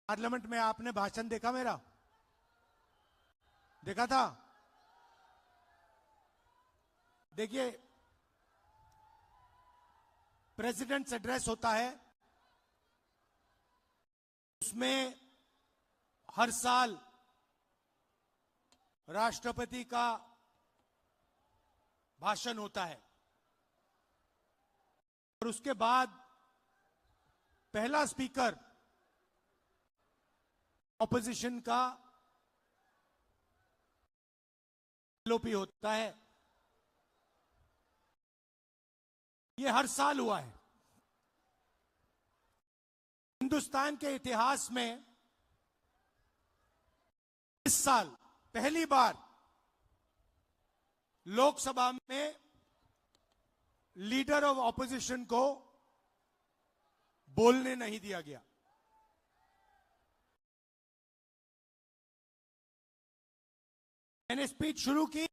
Parliament में आपने भाषण देखा मेरा? देखा था? देखिए, प्रेसिडेंट्स एड्रेस होता है, उसमें हर साल राष्ट्रपति का भाषण होता है और उसके बाद पहला स्पीकर ऑपोजिशन का एलओपी होता है। ये हर साल हुआ है। हिंदुस्तान के इतिहास में इस साल पहली बार लोकसभा में लीडर ऑफ ऑपोजिशन को बोलने नहीं दिया गया। मैंने स्पीच शुरू की,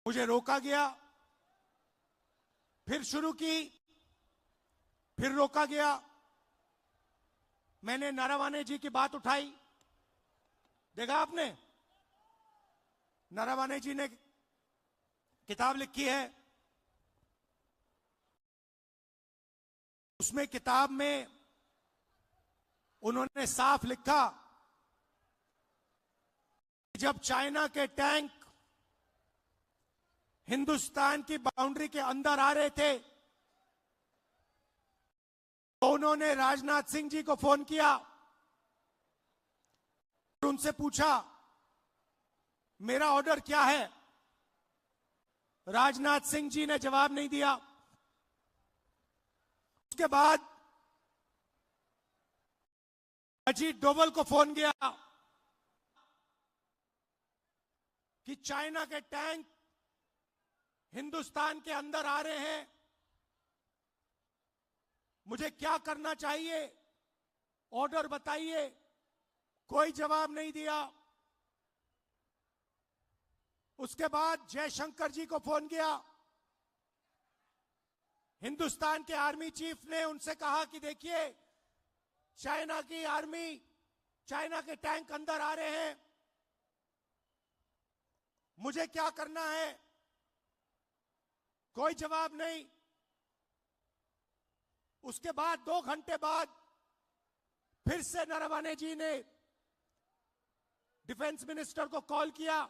मुझे रोका गया, फिर शुरू की, फिर रोका गया। मैंने नारावाने जी की बात उठाई, देखा आपने? नारावाने जी ने किताब लिखी है, उसमें किताब में उन्होंने साफ लिखा, जब चाइना के टैंक हिंदुस्तान की बाउंड्री के अंदर आ रहे थे तो उन्होंने राजनाथ सिंह जी को फोन किया और उनसे पूछा मेरा ऑर्डर क्या है। राजनाथ सिंह जी ने जवाब नहीं दिया। उसके बाद अजीत डोभाल को फोन किया कि चाइना के टैंक हिंदुस्तान के अंदर आ रहे हैं, मुझे क्या करना चाहिए, ऑर्डर बताइए। कोई जवाब नहीं दिया। उसके बाद जयशंकर जी को फोन किया, हिंदुस्तान के आर्मी चीफ ने उनसे कहा कि देखिए चाइना की आर्मी, चाइना के टैंक अंदर आ रहे हैं, मुझे क्या करना है। कोई जवाब नहीं। उसके बाद 2 घंटे बाद फिर से नारावाने जी ने डिफेंस मिनिस्टर को कॉल किया,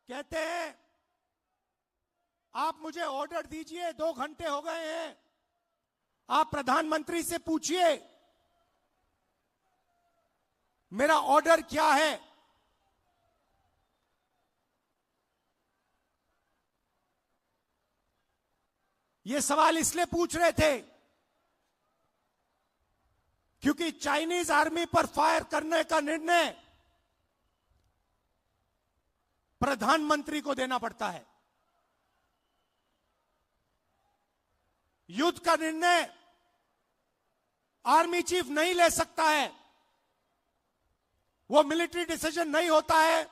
कहते हैं आप मुझे ऑर्डर दीजिए, 2 घंटे हो गए हैं, आप प्रधानमंत्री से पूछिए मेरा ऑर्डर क्या है। ये सवाल इसलिए पूछ रहे थे क्योंकि चाइनीज आर्मी पर फायर करने का निर्णय प्रधानमंत्री को देना पड़ता है। युद्ध का निर्णय आर्मी चीफ नहीं ले सकता है, वो मिलिट्री डिसीजन नहीं होता है,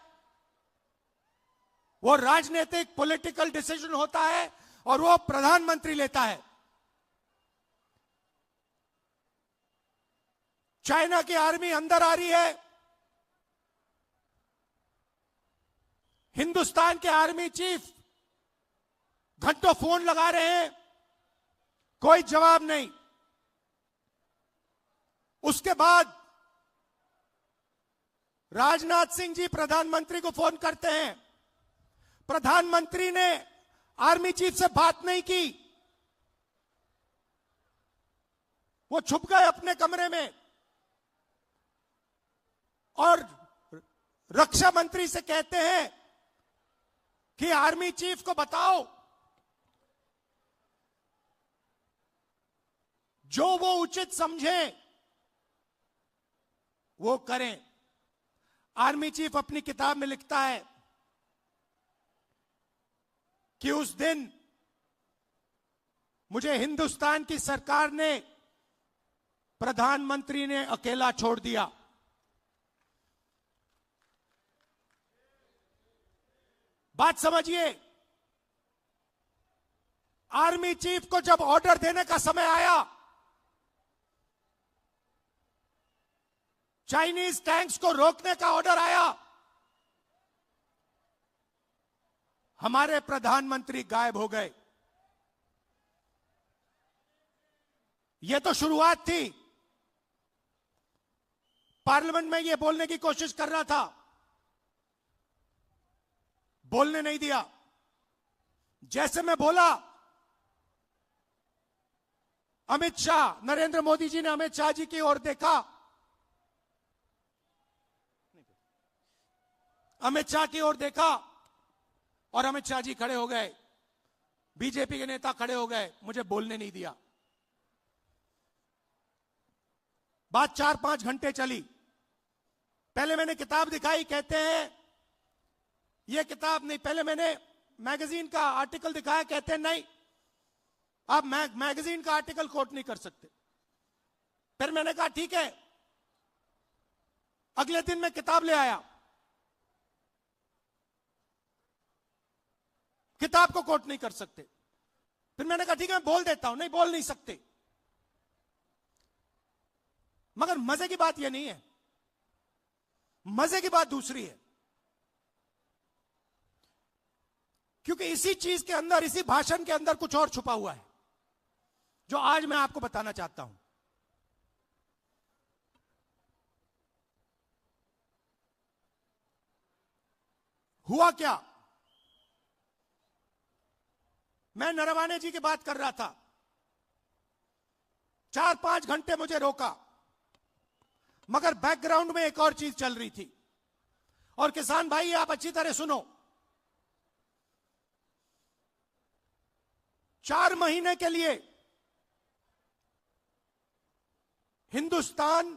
वो राजनीतिक पॉलिटिकल डिसीजन होता है और वो प्रधानमंत्री लेता है। चाइना की आर्मी अंदर आ रही है, हिंदुस्तान के आर्मी चीफ घंटों फोन लगा रहे हैं, कोई जवाब नहीं। उसके बाद राजनाथ सिंह जी प्रधानमंत्री को फोन करते हैं, प्रधानमंत्री ने आर्मी चीफ से बात नहीं की, वो छुप गए अपने कमरे में और रक्षा मंत्री से कहते हैं कि आर्मी चीफ को बताओ जो वो उचित समझे वो करें। आर्मी चीफ अपनी किताब में लिखता है कि उस दिन मुझे हिंदुस्तान की सरकार ने, प्रधानमंत्री ने अकेला छोड़ दिया। बात समझिए, आर्मी चीफ को जब ऑर्डर देने का समय आया, चाइनीज टैंक्स को रोकने का ऑर्डर आया, हमारे प्रधानमंत्री गायब हो गए। यह तो शुरुआत थी। पार्लियामेंट में यह बोलने की कोशिश कर रहा था, बोलने नहीं दिया। जैसे मैं बोला, अमित शाह, नरेंद्र मोदी जी ने अमित शाह जी की ओर देखा, अमित शाह की ओर देखा और अमित शाह जी खड़े हो गए, बीजेपी के नेता खड़े हो गए, मुझे बोलने नहीं दिया। बात 4-5 घंटे चली। पहले मैंने किताब दिखाई, कहते हैं यह किताब नहीं, पहले मैंने मैगजीन का आर्टिकल दिखाया, कहते हैं नहीं आप मैगजीन का आर्टिकल कोट नहीं कर सकते। फिर मैंने कहा ठीक है। अगले दिन मैं किताब ले आया, किताब को कोट नहीं कर सकते। फिर मैंने कहा ठीक है मैं बोल देता हूं, नहीं बोल नहीं सकते। मगर मजे की बात यह नहीं है, मजे की बात दूसरी है। क्योंकि इसी चीज के अंदर, इसी भाषण के अंदर कुछ और छुपा हुआ है, जो आज मैं आपको बताना चाहता हूं। हुआ क्या, मैं नरवाने जी की बात कर रहा था, 4-5 घंटे मुझे रोका, मगर बैकग्राउंड में एक और चीज चल रही थी। और किसान भाई आप अच्छी तरह सुनो, 4 महीने के लिए हिंदुस्तान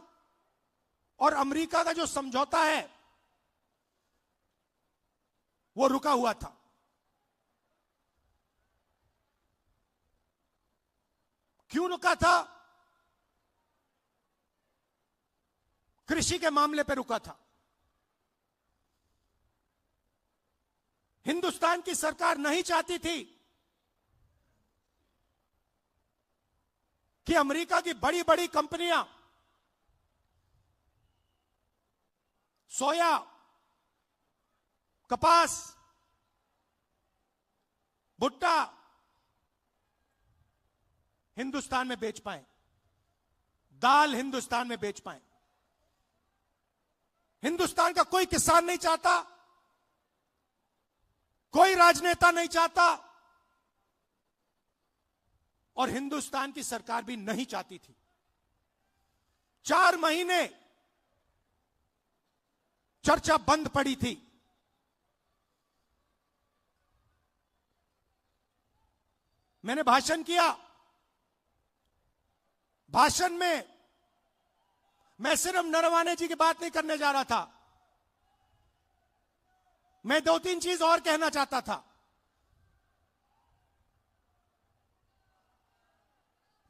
और अमेरिका का जो समझौता है वो रुका हुआ था। क्यों रुका था? कृषि के मामले पर रुका था। हिंदुस्तान की सरकार नहीं चाहती थी कि अमेरिका की बड़ी बड़ी कंपनियां सोया, कपास, भुट्टा हिंदुस्तान में बेच पाए, दाल हिंदुस्तान में बेच पाए। हिंदुस्तान का कोई किसान नहीं चाहता, कोई राजनेता नहीं चाहता, और हिंदुस्तान की सरकार भी नहीं चाहती थी। 4 महीने चर्चा बंद पड़ी थी। मैंने भाषण किया, भाषण में मैं सिर्फ नरवाने जी की बात नहीं करने जा रहा था, मैं 2-3 चीज और कहना चाहता था।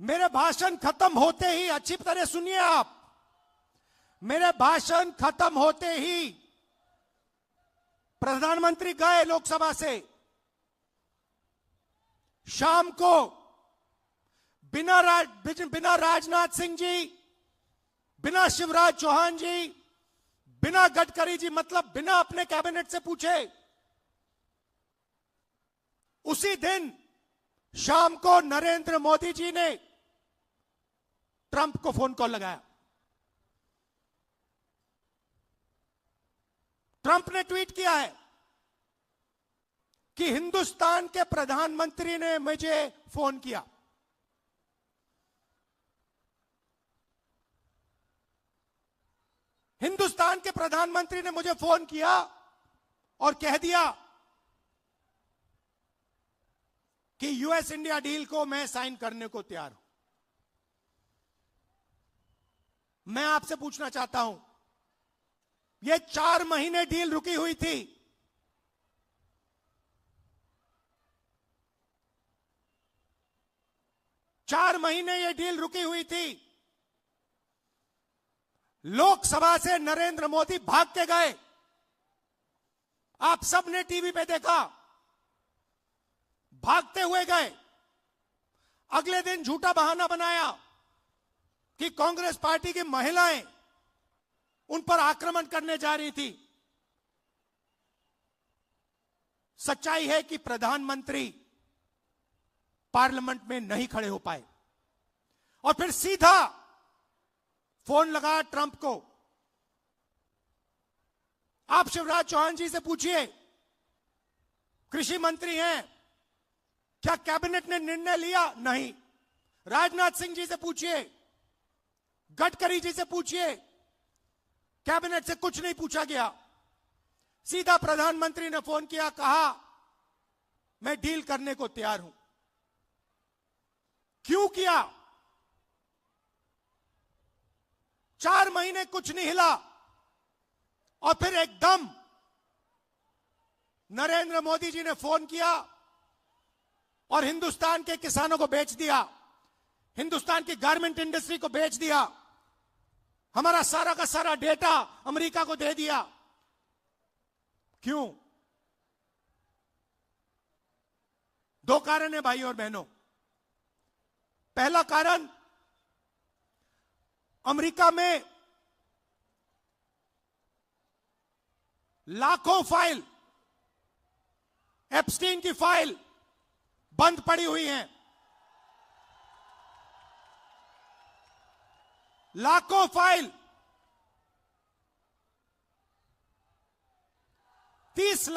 मेरे भाषण खत्म होते ही, अच्छी तरह सुनिए आप, मेरे भाषण खत्म होते ही प्रधानमंत्री गए लोकसभा से। शाम को बिना राजनाथ सिंह जी, बिना शिवराज चौहान जी, बिना गडकरी जी, मतलब बिना अपने कैबिनेट से पूछे, उसी दिन शाम को नरेंद्र मोदी जी ने ट्रंप को फोन कॉल लगाया। ट्रंप ने ट्वीट किया है कि हिंदुस्तान के प्रधानमंत्री ने मुझे फोन किया। हिंदुस्तान के प्रधानमंत्री ने मुझे फोन किया और कह दिया कि यूएस इंडिया डील को मैं साइन करने को तैयार हूं। मैं आपसे पूछना चाहता हूं, यह 4 महीने डील रुकी हुई थी, चार महीने यह डील रुकी हुई थी। लोकसभा से नरेंद्र मोदी भाग के गए, आप सबने टीवी पे देखा, भागते हुए गए। अगले दिन झूठा बहाना बनाया कि कांग्रेस पार्टी की महिलाएं उन पर आक्रमण करने जा रही थी। सच्चाई है कि प्रधानमंत्री पार्लियामेंट में नहीं खड़े हो पाए और फिर सीधा फोन लगा ट्रंप को। आप शिवराज चौहान जी से पूछिए, कृषि मंत्री हैं, क्या कैबिनेट ने निर्णय लिया? नहीं। राजनाथ सिंह जी से पूछिए, गडकरी जी से पूछिए, कैबिनेट से कुछ नहीं पूछा गया। सीधा प्रधानमंत्री ने फोन किया, कहा मैं डील करने को तैयार हूं। क्यों किया? 4 महीने कुछ नहीं हिला और फिर एकदम नरेंद्र मोदी जी ने फोन किया और हिंदुस्तान के किसानों को बेच दिया, हिंदुस्तान की गारमेंट इंडस्ट्री को बेच दिया, हमारा सारा का सारा डेटा अमेरिका को दे दिया। क्यों? 2 कारण है भाई और बहनों। पहला कारण, अमेरिका में लाखों फाइल, एप्स्टीन की फाइल बंद पड़ी हुई हैं। लाखों फाइल, 30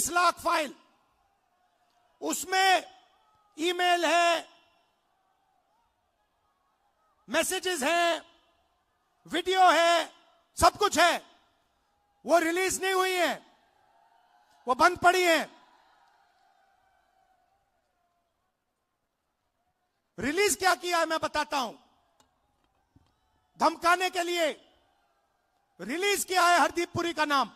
लाख फाइल, उसमें ईमेल है, मैसेजेस हैं, वीडियो है, सब कुछ है। वो रिलीज नहीं हुई है, वो बंद पड़ी है। रिलीज क्या किया है मैं बताता हूं। धमकाने के लिए रिलीज किया है हरदीप पुरी का नाम।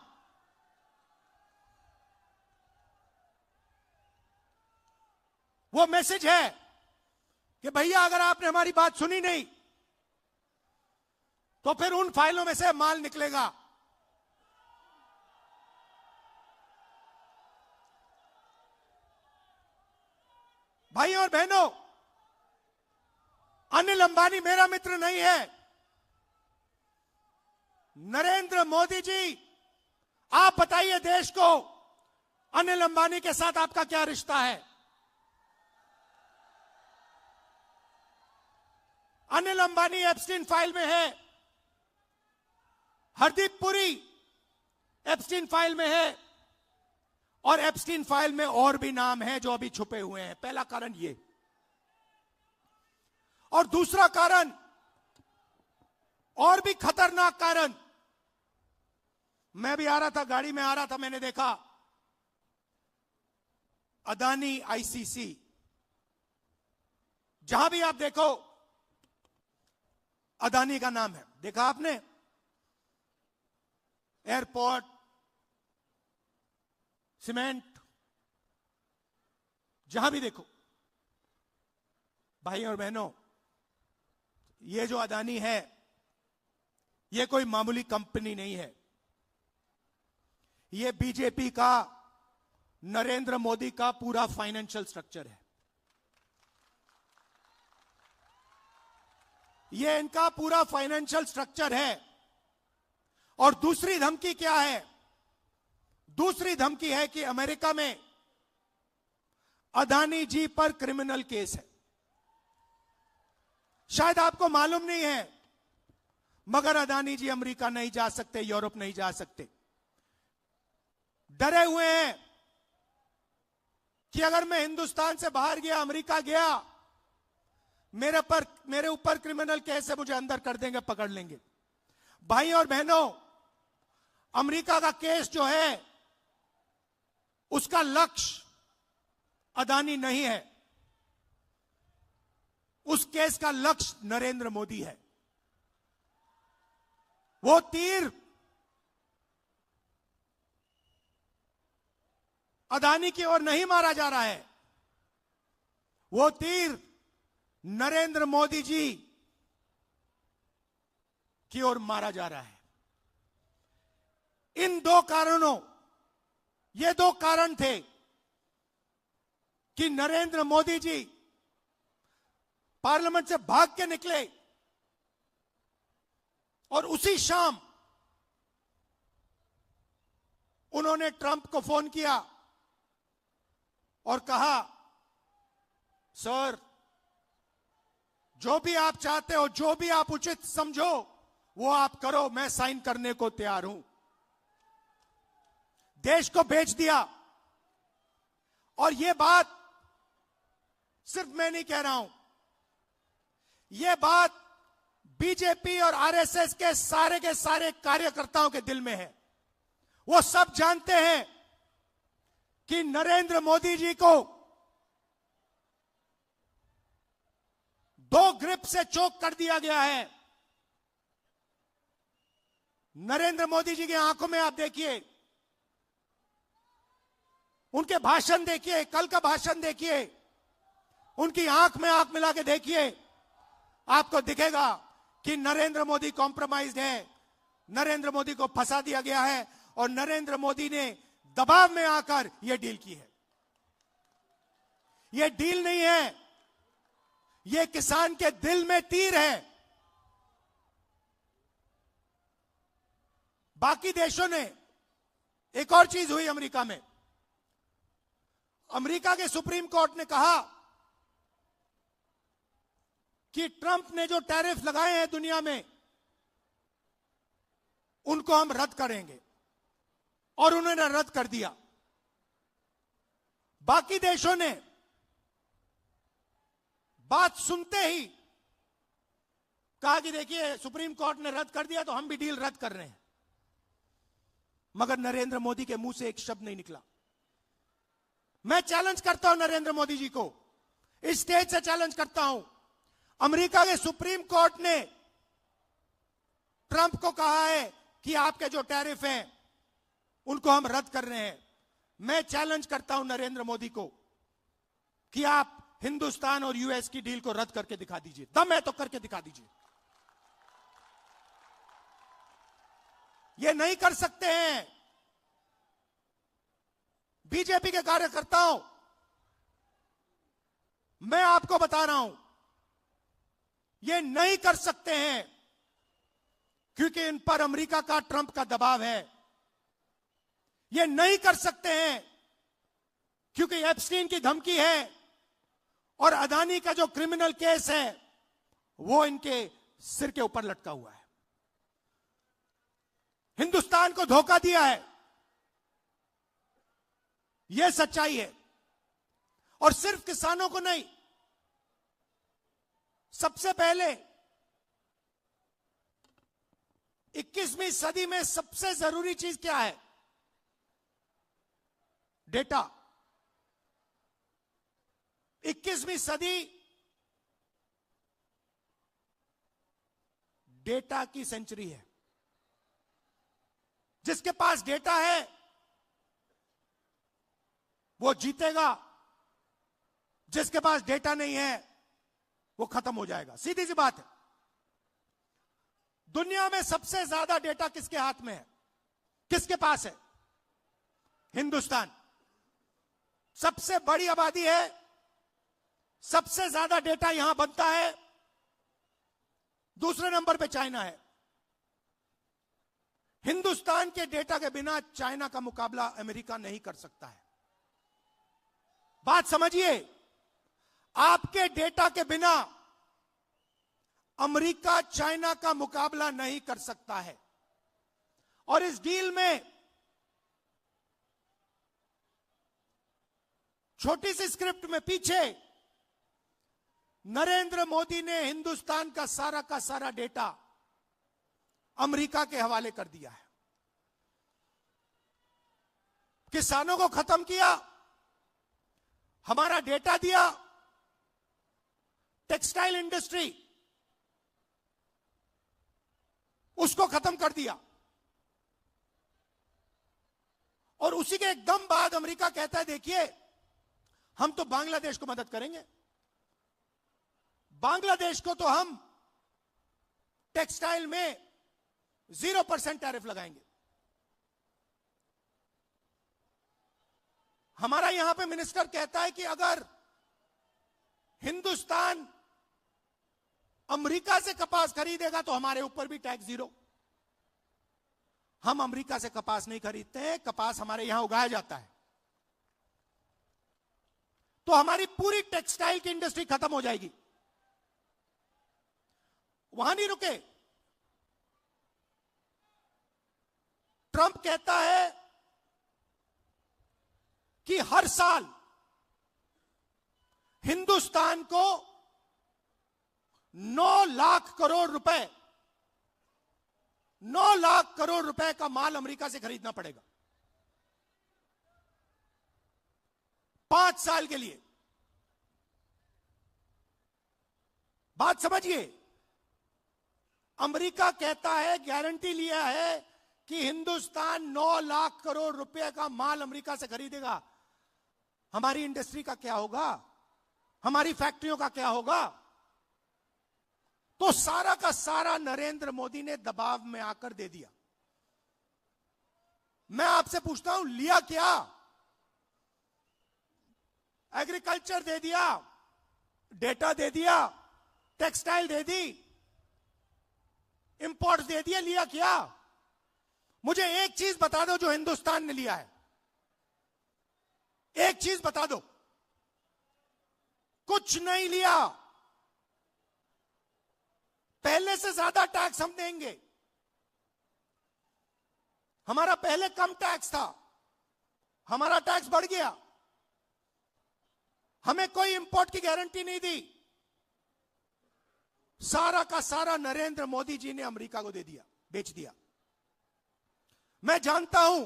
वो मैसेज है कि भैया अगर आपने हमारी बात सुनी नहीं तो फिर उन फाइलों में से माल निकलेगा। भाई और बहनों, अनिल अंबानी मेरा मित्र नहीं है। नरेंद्र मोदी जी, आप बताइए देश को, अनिल अंबानी के साथ आपका क्या रिश्ता है? अनिल अंबानी एप्स्टीन फाइल में है, हरदीप पुरी एप्स्टीन फाइल में है, और एप्स्टीन फाइल में और भी नाम हैं जो अभी छुपे हुए हैं। पहला कारण ये। और दूसरा कारण, और भी खतरनाक कारण, मैं भी आ रहा था, गाड़ी में आ रहा था, मैंने देखा अदानी आईसीसी, जहां भी आप देखो अदानी का नाम है। देखा आपने? एयरपोर्ट, सीमेंट, जहां भी देखो। भाई और बहनों, ये जो अदानी है, ये कोई मामूली कंपनी नहीं है। ये बीजेपी का, नरेंद्र मोदी का पूरा फाइनेंशियल स्ट्रक्चर है। ये इनका पूरा फाइनेंशियल स्ट्रक्चर है। और दूसरी धमकी क्या है? दूसरी धमकी है कि अमेरिका में अदानी जी पर क्रिमिनल केस है। शायद आपको मालूम नहीं है, मगर अदानी जी अमेरिका नहीं जा सकते, यूरोप नहीं जा सकते। डरे हुए हैं कि अगर मैं हिंदुस्तान से बाहर गया, अमेरिका गया, मेरे ऊपर क्रिमिनल केस है, मुझे अंदर कर देंगे, पकड़ लेंगे। भाई और बहनों, अमेरिका का केस जो है, उसका लक्ष्य अदानी नहीं है। उस केस का लक्ष्य नरेंद्र मोदी है। वो तीर अदानी की ओर नहीं मारा जा रहा है, वो तीर नरेंद्र मोदी जी की ओर मारा जा रहा है। इन 2 कारणों, ये 2 कारण थे कि नरेंद्र मोदी जी पार्लियामेंट से भाग के निकले और उसी शाम उन्होंने ट्रंप को फोन किया और कहा, सर जो भी आप चाहते हो, जो भी आप उचित समझो वो आप करो, मैं साइन करने को तैयार हूं। देश को बेच दिया। और यह बात सिर्फ मैं नहीं कह रहा हूं, यह बात बीजेपी और आरएसएस के सारे कार्यकर्ताओं के दिल में है। वो सब जानते हैं कि नरेंद्र मोदी जी को दो ग्रिप से चोक कर दिया गया है। नरेंद्र मोदी जी की आंखों में आप देखिए, उनके भाषण देखिए, कल का भाषण देखिए, उनकी आंख में आंख मिला के देखिए, आपको दिखेगा कि नरेंद्र मोदी कॉम्प्रोमाइज्ड है, नरेंद्र मोदी को फंसा दिया गया है और नरेंद्र मोदी ने दबाव में आकर यह डील की है। यह डील नहीं है, यह किसान के दिल में तीर है। बाकी देशों ने, एक और चीज हुई अमेरिका में, अमेरिका के सुप्रीम कोर्ट ने कहा कि ट्रंप ने जो टैरिफ लगाए हैं दुनिया में उनको हम रद्द करेंगे, और उन्होंने रद्द कर दिया। बाकी देशों ने बात सुनते ही कहा कि देखिए सुप्रीम कोर्ट ने रद्द कर दिया तो हम भी डील रद्द कर रहे हैं। मगर नरेंद्र मोदी के मुंह से एक शब्द नहीं निकला। मैं चैलेंज करता हूं नरेंद्र मोदी जी को, इस स्टेज से चैलेंज करता हूं। अमेरिका के सुप्रीम कोर्ट ने ट्रंप को कहा है कि आपके जो टैरिफ हैं उनको हम रद्द कर रहे हैं। मैं चैलेंज करता हूं नरेंद्र मोदी को कि आप हिंदुस्तान और यूएस की डील को रद्द करके दिखा दीजिए। दम है तो करके दिखा दीजिए। ये नहीं कर सकते हैं। बीजेपी के कार्यकर्ताओं, मैं आपको बता रहा हूं, ये नहीं कर सकते हैं क्योंकि इन पर अमेरिका का, ट्रंप का दबाव है। ये नहीं कर सकते हैं क्योंकि एप्स्टीन की धमकी है और अदानी का जो क्रिमिनल केस है वो इनके सिर के ऊपर लटका हुआ है। हिंदुस्तान को धोखा दिया है, यह सच्चाई है। और सिर्फ किसानों को नहीं, सबसे पहले 21वीं सदी में सबसे जरूरी चीज क्या है? डेटा। 21वीं सदी डेटा की सेंचुरी है। जिसके पास डेटा है वो जीतेगा, जिसके पास डेटा नहीं है वो खत्म हो जाएगा। सीधी सी बात है। दुनिया में सबसे ज्यादा डेटा किसके हाथ में है? किसके पास है? हिंदुस्तान। सबसे बड़ी आबादी है, सबसे ज्यादा डेटा यहां बनता है। दूसरे नंबर पे चाइना है। हिंदुस्तान के डेटा के बिना चाइना का मुकाबला अमेरिका नहीं कर सकता है। बात समझिए, आपके डेटा के बिना अमेरिका चाइना का मुकाबला नहीं कर सकता है। और इस डील में छोटी सी स्क्रिप्ट में पीछे नरेंद्र मोदी ने हिंदुस्तान का सारा डेटा अमेरिका के हवाले कर दिया है। किसानों को खत्म किया, हमारा डेटा दिया, टेक्सटाइल इंडस्ट्री उसको खत्म कर दिया। और उसी के एकदम बाद अमेरिका कहता है देखिए हम तो बांग्लादेश को मदद करेंगे। बांग्लादेश को तो हम टेक्सटाइल में 0% टैरिफ लगाएंगे। हमारा यहां पे मिनिस्टर कहता है कि अगर हिंदुस्तान अमेरिका से कपास खरीदेगा तो हमारे ऊपर भी टैक्स 0। हम अमेरिका से कपास नहीं खरीदते हैं, कपास हमारे यहां उगाया जाता है। तो हमारी पूरी टेक्सटाइल की इंडस्ट्री खत्म हो जाएगी। वहां नहीं रुके। ट्रंप कहता है कि हर साल हिंदुस्तान को 9 लाख करोड़ रुपए 9 लाख करोड़ रुपए का माल अमेरिका से खरीदना पड़ेगा 5 साल के लिए। बात समझिए, अमेरिका कहता है, गारंटी लिया है कि हिंदुस्तान 9 लाख करोड़ रुपए का माल अमेरिका से खरीदेगा। हमारी इंडस्ट्री का क्या होगा? हमारी फैक्ट्रियों का क्या होगा? तो सारा का सारा नरेंद्र मोदी ने दबाव में आकर दे दिया। मैं आपसे पूछता हूं, लिया क्या? एग्रीकल्चर दे दिया, डेटा दे दिया, टेक्सटाइल दे दी, इंपोर्ट्स दे दिया, लिया क्या? मुझे एक चीज बता दो जो हिंदुस्तान ने लिया है। एक चीज बता दो। कुछ नहीं लिया। पहले से ज्यादा टैक्स हम देंगे। हमारा पहले कम टैक्स था, हमारा टैक्स बढ़ गया। हमें कोई इंपोर्ट की गारंटी नहीं दी। सारा का सारा नरेंद्र मोदी जी ने अमेरिका को दे दिया, बेच दिया। मैं जानता हूं,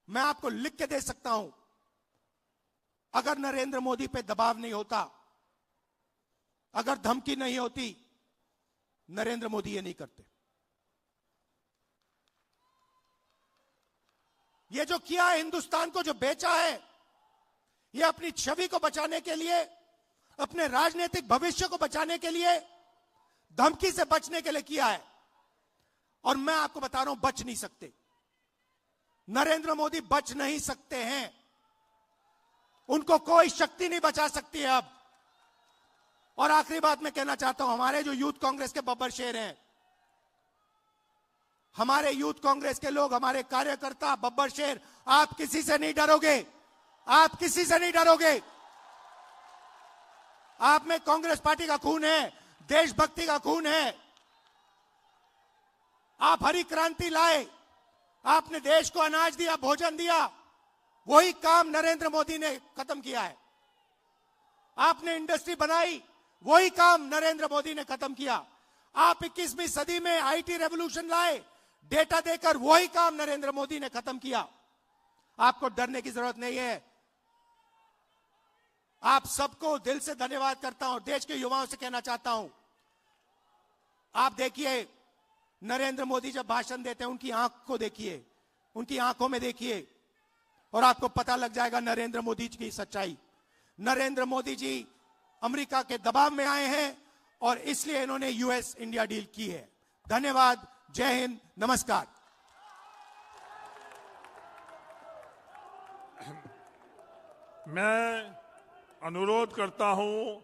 मैं आपको लिख के दे सकता हूं, अगर नरेंद्र मोदी पे दबाव नहीं होता, अगर धमकी नहीं होती, नरेंद्र मोदी ये नहीं करते। ये जो किया है हिंदुस्तान को, जो बेचा है, ये अपनी छवि को बचाने के लिए, अपने राजनीतिक भविष्य को बचाने के लिए, धमकी से बचने के लिए किया है। और मैं आपको बता रहा हूं, बच नहीं सकते। नरेंद्र मोदी बच नहीं सकते हैं। उनको कोई शक्ति नहीं बचा सकती है अब। और आखिरी बात मैं कहना चाहता हूं, हमारे जो यूथ कांग्रेस के बब्बर शेर हैं, हमारे यूथ कांग्रेस के लोग, हमारे कार्यकर्ता बब्बर शेर, आप किसी से नहीं डरोगे। आप किसी से नहीं डरोगे। आप में कांग्रेस पार्टी का खून है, देशभक्ति का खून है। आप हरी क्रांति लाए, आपने देश को अनाज दिया, भोजन दिया। वही काम नरेंद्र मोदी ने खत्म किया है। आपने इंडस्ट्री बनाई, वही काम नरेंद्र मोदी ने खत्म किया। आप 21वीं सदी में आईटी रेवोल्यूशन लाए, डेटा देकर, वही काम नरेंद्र मोदी ने खत्म किया। आपको डरने की जरूरत नहीं है। आप सबको दिल से धन्यवाद करता हूं। देश के युवाओं से कहना चाहता हूं, आप देखिए, नरेंद्र मोदी जब भाषण देते हैं, उनकी आंख को देखिए, उनकी आंखों में देखिए, और आपको पता लग जाएगा नरेंद्र मोदी जी की सच्चाई। नरेंद्र मोदी जी अमेरिका के दबाव में आए हैं और इसलिए इन्होंने यूएस इंडिया डील की है। धन्यवाद। जय हिंद, नमस्कार। मैं अनुरोध करता हूं